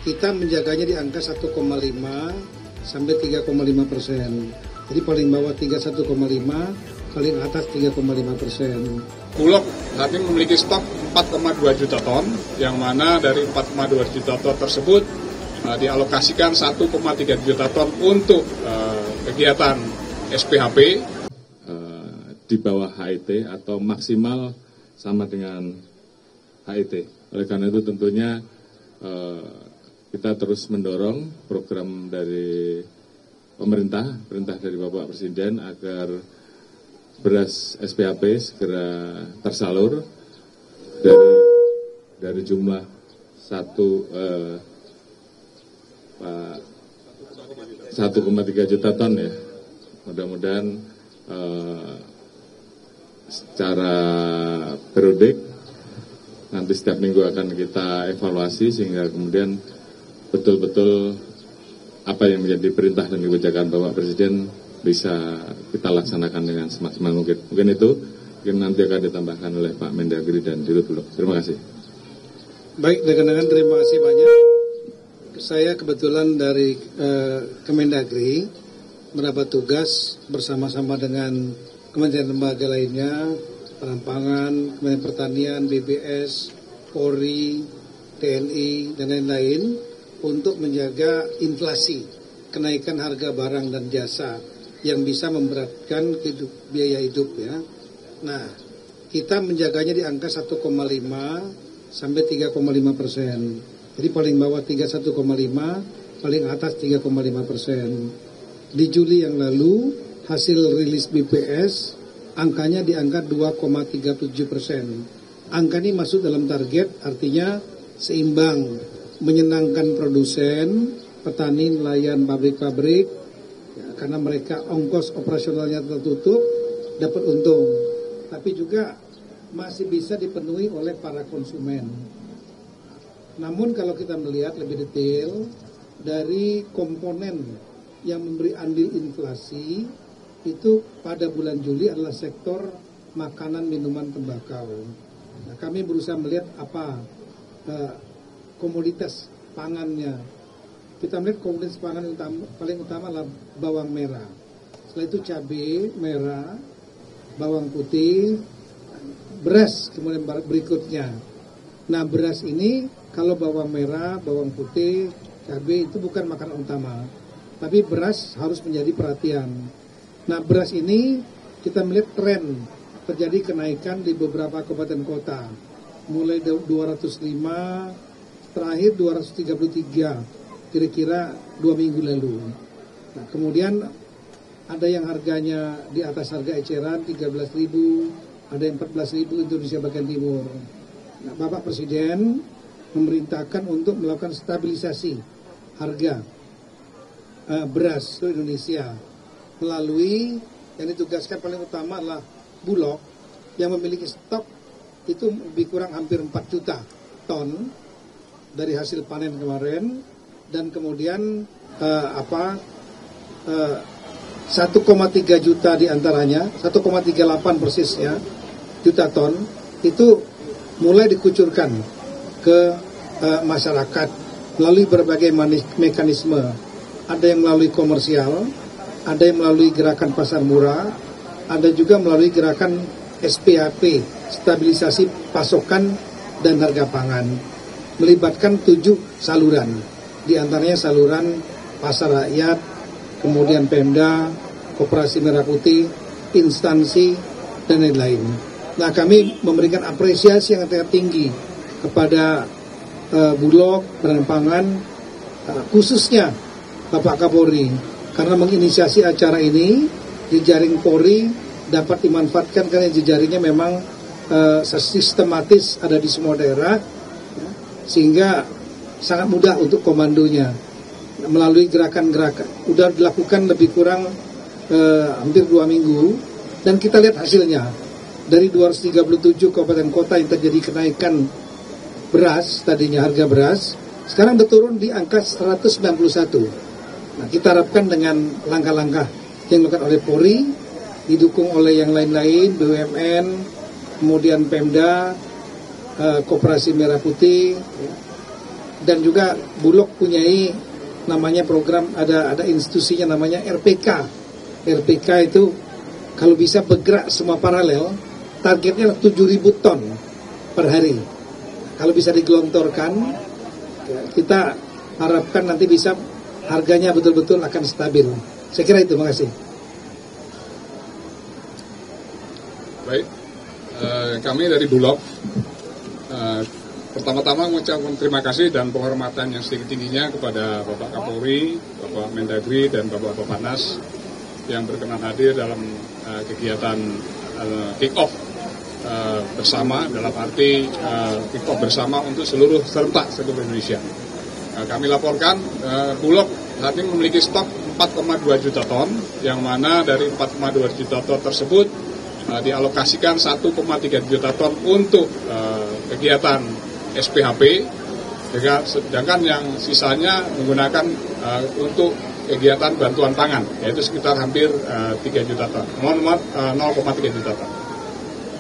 kita menjaganya di angka 1,5 sampai 3,5%. Jadi paling bawah 1,5, paling atas 3,5%. Bulog saat ini memiliki stok 4,2 juta ton, yang mana dari 4,2 juta ton tersebut dialokasikan 1,3 juta ton untuk kegiatan SPHP. Di bawah HIT atau maksimal sama dengan HIT. Oleh karena itu tentunya kita terus mendorong program dari perintah dari Bapak Presiden agar beras SPHP segera tersalur dari jumlah 1,3 juta ton ya. Mudah-mudahan secara periodik nanti setiap minggu akan kita evaluasi sehingga kemudian betul-betul apa yang menjadi perintah dan kebijakan Bapak Presiden bisa kita laksanakan dengan semaksimal mungkin. Mungkin itu nanti akan ditambahkan oleh Pak Mendagri dan Dirut Bulog. Terima kasih. Baik, rekan-rekan, terima kasih banyak. Saya kebetulan dari Kemendagri mendapat tugas bersama-sama dengan kementerian lembaga lainnya, Pangan, Kementerian Pertanian, BBS, Polri, TNI, dan lain-lain untuk menjaga inflasi, kenaikan harga barang dan jasa yang bisa memberatkan biaya hidup ya. Nah, kita menjaganya di angka 1,5 sampai 3,5%. Jadi paling bawah 1,5, paling atas 3,5%. Di Juli yang lalu hasil rilis BPS angkanya di angka 2,37%. Angka ini masuk dalam target, artinya seimbang, menyenangkan produsen, petani, nelayan, pabrik-pabrik, ya, karena mereka ongkos operasionalnya tertutup, dapat untung. Tapi juga masih bisa dipenuhi oleh para konsumen. Namun kalau kita melihat lebih detail, dari komponen yang memberi andil inflasi, itu pada bulan Juli adalah sektor makanan, minuman, tembakau. Nah, kami berusaha melihat apa komoditas pangannya. Kita melihat komoditas pangan paling utama adalah bawang merah. Setelah itu cabai merah, bawang putih, beras kemudian berikutnya. Nah, beras ini kalau bawang merah, bawang putih, cabai itu bukan makanan utama, tapi beras harus menjadi perhatian. Nah, beras ini kita melihat tren terjadi kenaikan di beberapa kabupaten kota, mulai 205, terakhir 233, kira-kira 2 minggu lalu. Nah, kemudian ada yang harganya di atas harga eceran 13.000, ada yang 14.000 Indonesia bagian timur. Nah, Bapak Presiden memerintahkan untuk melakukan stabilisasi harga beras di Indonesia melalui yang ditugaskan paling utama adalah Bulog yang memiliki stok itu lebih kurang hampir 4 juta ton dari hasil panen kemarin, dan kemudian 1,3 juta diantaranya, 1,38 persisnya juta ton itu mulai dikucurkan ke masyarakat melalui berbagai mekanisme. Ada yang melalui komersial, ada yang melalui gerakan pasar murah, ada juga melalui gerakan SPHP, stabilisasi pasokan dan harga pangan, melibatkan 7 saluran, di antaranya saluran pasar rakyat, kemudian Pemda, Koperasi Merah Putih, instansi, dan lain-lain. Nah, kami memberikan apresiasi yang sangat tinggi kepada Bulog, Badan Pangan, khususnya Bapak Kapolri, karena menginisiasi acara ini. Jejaring Polri dapat dimanfaatkan karena jejaringnya memang sistematis ada di semua daerah, sehingga sangat mudah untuk komandonya melalui gerakan-gerakan. Sudah dilakukan lebih kurang hampir 2 minggu, dan kita lihat hasilnya. Dari 237 kabupaten kota yang terjadi kenaikan beras, tadinya harga beras, sekarang berturun di angka 191. Nah, kita harapkan dengan langkah-langkah yang dilakukan oleh Polri, didukung oleh yang lain-lain, BUMN, kemudian Pemda, Koperasi Merah Putih, dan juga Bulog punyai namanya program, ada institusinya namanya RPK. RPK itu kalau bisa bergerak semua paralel, targetnya 7.000 ton per hari. Kalau bisa digelontorkan, kita harapkan nanti bisa harganya betul-betul akan stabil. Saya kira itu, makasih. Baik, kami dari Bulog pertama-tama mengucapkan terima kasih dan penghormatan yang setinggi-tingginya kepada Bapak Kapolri, Bapak Mendagri, dan Bapak Bapanas yang berkenan hadir dalam kegiatan kick-off bersama, dalam arti kick-off bersama untuk seluruh serentak seluruh Indonesia. Kami laporkan Bulog saat ini memiliki stok 4,2 juta ton, yang mana dari 4,2 juta ton tersebut dialokasikan 1,3 juta ton untuk kegiatan SPHP, sedangkan yang sisanya menggunakan untuk kegiatan bantuan pangan, yaitu sekitar hampir 3 juta ton, 0,3 juta ton.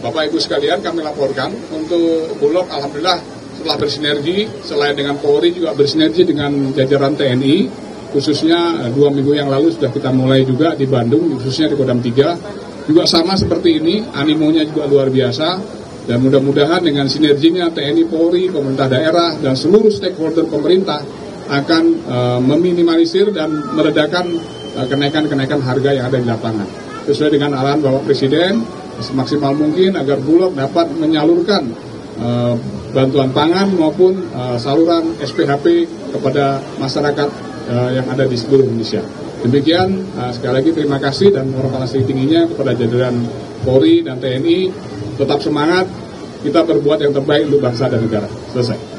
Bapak Ibu sekalian, kami laporkan untuk Bulog, alhamdulillah setelah bersinergi, selain dengan Polri juga bersinergi dengan jajaran TNI, khususnya 2 minggu yang lalu sudah kita mulai juga di Bandung, khususnya di Kodam 3, juga sama seperti ini, animonya juga luar biasa. Dan mudah-mudahan dengan sinerginya TNI, Polri, pemerintah daerah, dan seluruh stakeholder pemerintah akan meminimalisir dan meredakan kenaikan-kenaikan harga yang ada di lapangan. Sesuai dengan arahan Bapak Presiden, semaksimal mungkin agar Bulog dapat menyalurkan bantuan pangan maupun saluran SPHP kepada masyarakat yang ada di seluruh Indonesia. Demikian, sekali lagi terima kasih dan hormat setinggi-tingginya kepada jajaran Polri dan TNI. Tetap semangat, kita berbuat yang terbaik untuk bangsa dan negara. Selesai.